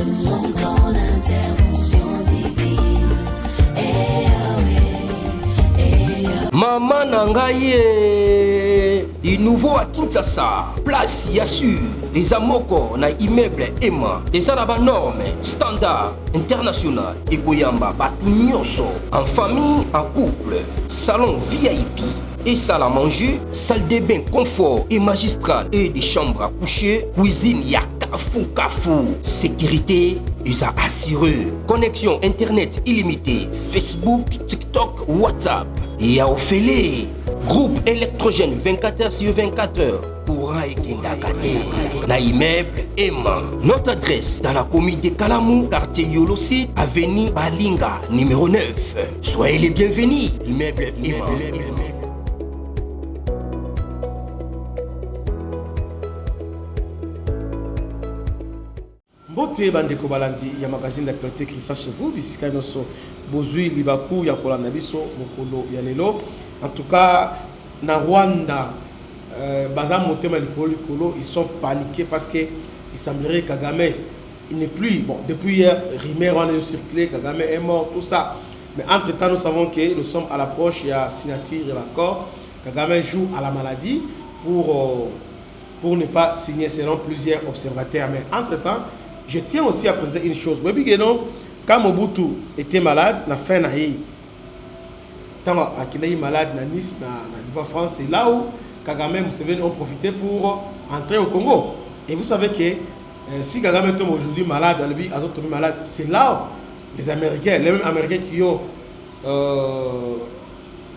selon ton intervention divine. Maman Nangaye, du nouveau à Kinshasa, place Yassur, des amoko na immeuble Emma, des arabes normes, standard, international, et Goyamba, Batunyoso, en famille, en couple, salon VIP. Et salle à manger, salle de bain confort et magistral et des chambres à coucher, cuisine Kafou. Sécurité, ils a assuré. Connexion internet illimitée, Facebook, TikTok, WhatsApp. Et à Ophélie, groupe électrogène 24h/24h. Courant et Kindakate. Na immeuble Emma. Notre adresse dans la commune de Kalamou, quartier Yolosi, avenue Balinga, numéro 9. Soyez les bienvenus. Immeuble Emma. Mbote bandeko balandi ya magazine d'actualité Christian chez vous bisika noso bozui libaku ya kolanda biso mokolo ya lelo. En tout cas na Rwanda bazam motema likolo ils sont paniqués parce que il semblerait Kagame il n'est plus bon depuis hier rumeur on a circulé Kagame est mort tout ça, mais entre temps nous savons que nous sommes à l'approche il y a signature de l'accord. Kagame joue à la maladie pour ne pas signer selon plusieurs observateurs, mais entre temps je tiens aussi à préciser une chose. Quand Mobutu était malade, la fin naïe. Quand il est malade na Nice, na France, c'est là où Kagame et Museveni ont profité pour entrer au Congo. Et vous savez que si Kagame tombe aujourd'hui malade, lui, a tombe malade, c'est là où les Américains, les mêmes Américains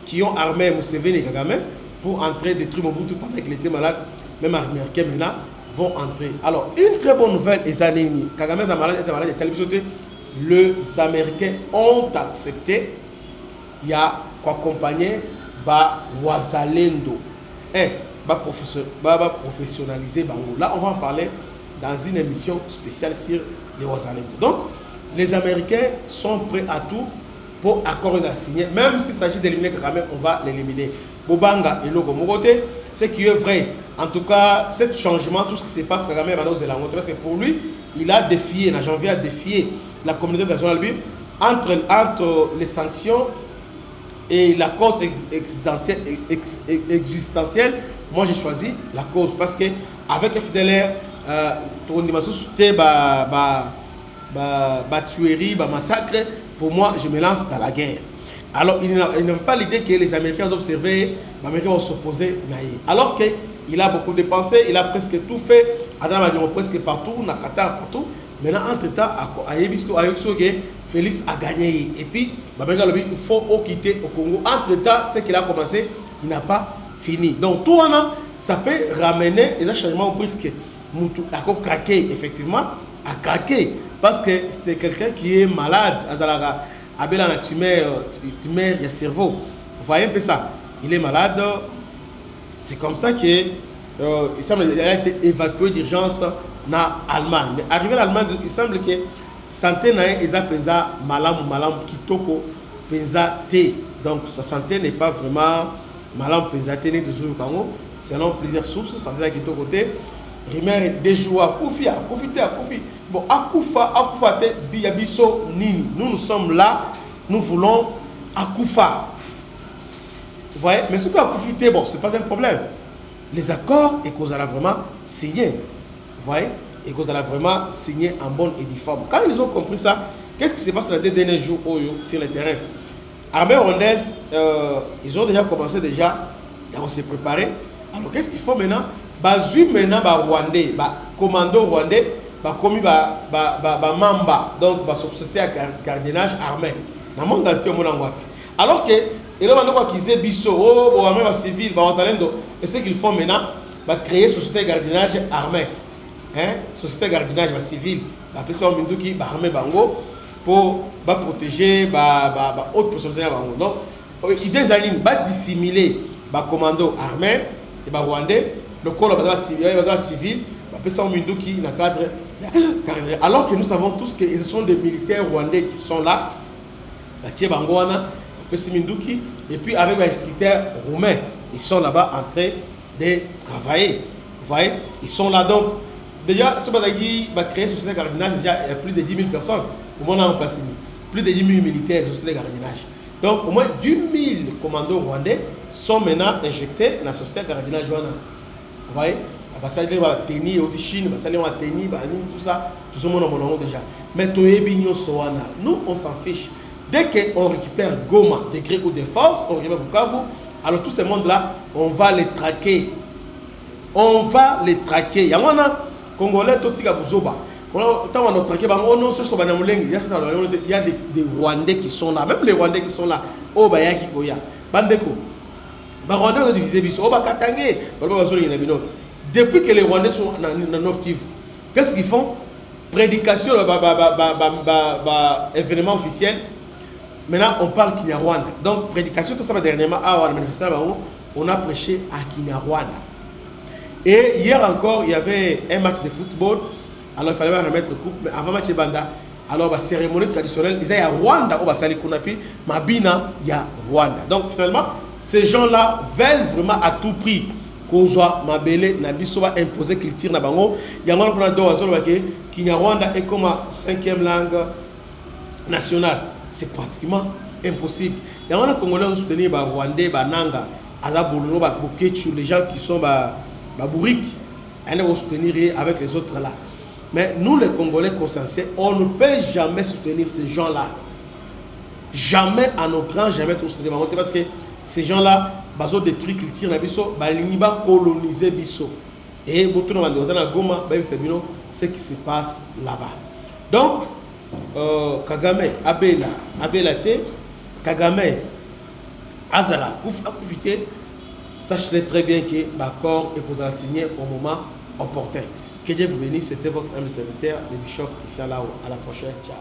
qui ont armé Museveni et Kagame pour entrer détruire Mobutu pendant qu'il était malade, même Américains maintenant vont entrer. Alors, une très bonne nouvelle, les années, Kagame est malade, les Américains ont accepté, il y a quoi accompagner Wazalendo, professionnaliser Bango. Là, on va en parler dans une émission spéciale sur les Wazalendo. Donc, les Américains sont prêts à tout pour accorder à signer, même s'il s'agit d'éliminer Kagame, on va l'éliminer. Bobanga et Logo Mogote, ce qui est vrai. En tout cas, ce changement, tout ce qui se passe, Kagame c'est pour lui. Il a défié, en janvier, a défié la communauté nationale entre les sanctions et la cause existentielle. Moi, j'ai choisi la cause parce que avec FDLR, tuerie, massacre, pour moi, je me lance dans la guerre. Alors, il n'avait pas l'idée que les Américains ont observé, les Américains vont s'opposer. Alors qu'il a beaucoup dépensé, il a presque tout fait, presque partout, na Qatar, partout. Maintenant, entre-temps, Félix a gagné. Et puis, il faut quitter au Congo. Entre-temps, ce qu'il a commencé, il n'a pas fini. Donc, tout ça peut ramener des changements presque. Moutou a craqué, effectivement, a craqué. Parce que c'était quelqu'un qui est malade. Abel a tumeur, il y a cerveau. Vous voyez un peu ça. Il est malade. C'est comme ça qu'il a été évacué d'urgence en Allemagne. Mais arrivé en Allemagne, il semble que santé n'a pas malam kitoko penza té. Donc sa santé n'est pas vraiment malam penza té de Zoukango. Selon plusieurs sources, santé kitoko té. Rimer des jours à Koufi. Bon, Akoufa te biyabiso nini. Nous sommes là, nous voulons Akoufa. Vous voyez, mais ce que Akoufi te, bon, c'est pas un problème. Les accords, et qu'on a vraiment signé. Vous voyez, et qu'on a vraiment signé en bonne et due forme. Quand ils ont compris ça, qu'est-ce qui se passe dans les derniers jours sur le terrain? Armée rwandaise, ils ont déjà commencé à se préparer. Alors, qu'est-ce qu'il faut maintenant? Bazui maintenant, Rwandais, commando rwandais, commis mamba, donc société à gardiennage armé. Dans le monde entier, alors que et là maintenant qu'ils aient biso, civil, et ce qu'ils font maintenant, créer société de gardiennage armé, société de gardiennage civil, armé bango pour protéger autres personnalités bango. Donc ils allaient dissimuler commando armé et rwandais. Le corps civil, alors que nous savons tous que ce sont des militaires rwandais qui sont là, et puis avec les militaires roumains, ils sont là-bas en train de travailler. Vous voyez, ils sont là donc. déjà, ce qui va créer société de gardiennage, déjà, il y a plus de 10 000 personnes. Au moins, on a en place plus de 10 000 militaires de société de gardiennage. Donc, au moins 10 000 commandos rwandais sont maintenant injectés dans la société de gardiennage. Vous voyez? Tenir au Chine, tenir, tout ça, tout ce monde déjà. Mais nous, on s'en fiche. Dès qu'on récupère Goma, degré ou des forces, on récupère Bukavu, alors tout ce monde-là, on va les traquer. On va les traquer. Il y a un Congolais, il y a des Rwandais qui sont là. Même les Rwandais qui sont là. Oh, bah, y'a qui koya. Bandeko. Bah, Rwandais, on a divisé biso. Oh, bah, Katangé. Depuis que les Rwandais sont dans Nord Kivu, qu'est-ce qu'ils font? Prédication, événement officiel. Maintenant, on parle Kinyarwanda. Donc, prédication, tout ça, dernièrement, on a prêché à Kinyarwanda. Et hier encore, il y avait un match de football. Alors, il fallait remettre le coupe. Mais avant le match de Banda, alors, la cérémonie traditionnelle, il y a Rwanda, au Basali Kunapi, Mabina, il y a Rwanda. Donc, finalement, ces gens-là veulent vraiment à tout prix qu'on soit Mabele, Nabiso va imposer qu'ils tirent na bango. Il y a un autre Kinyarwanda est comme la 5e langue nationale. C'est pratiquement impossible. Il y a un Congolais qui soutenir les Rwandais, les Nanga, les gens qui sont bourriques. Ils vont soutenir avec les autres là. Mais nous, les Congolais consciences, on ne peut jamais soutenir ces gens-là. Jamais à nos grands, jamais soutenir. Parce que ces gens-là, ils ont détruit la culture, ils ont colonisé Bisso. Et ce qui se passe là-bas. Donc, Kagame, Abela Te, Kagame, Azala, Koufité, sachez très bien que l'accord est pour signer au moment opportun. Que Dieu vous bénisse, c'était votre ami serviteur, le bishop Christian Lao. À la prochaine, ciao.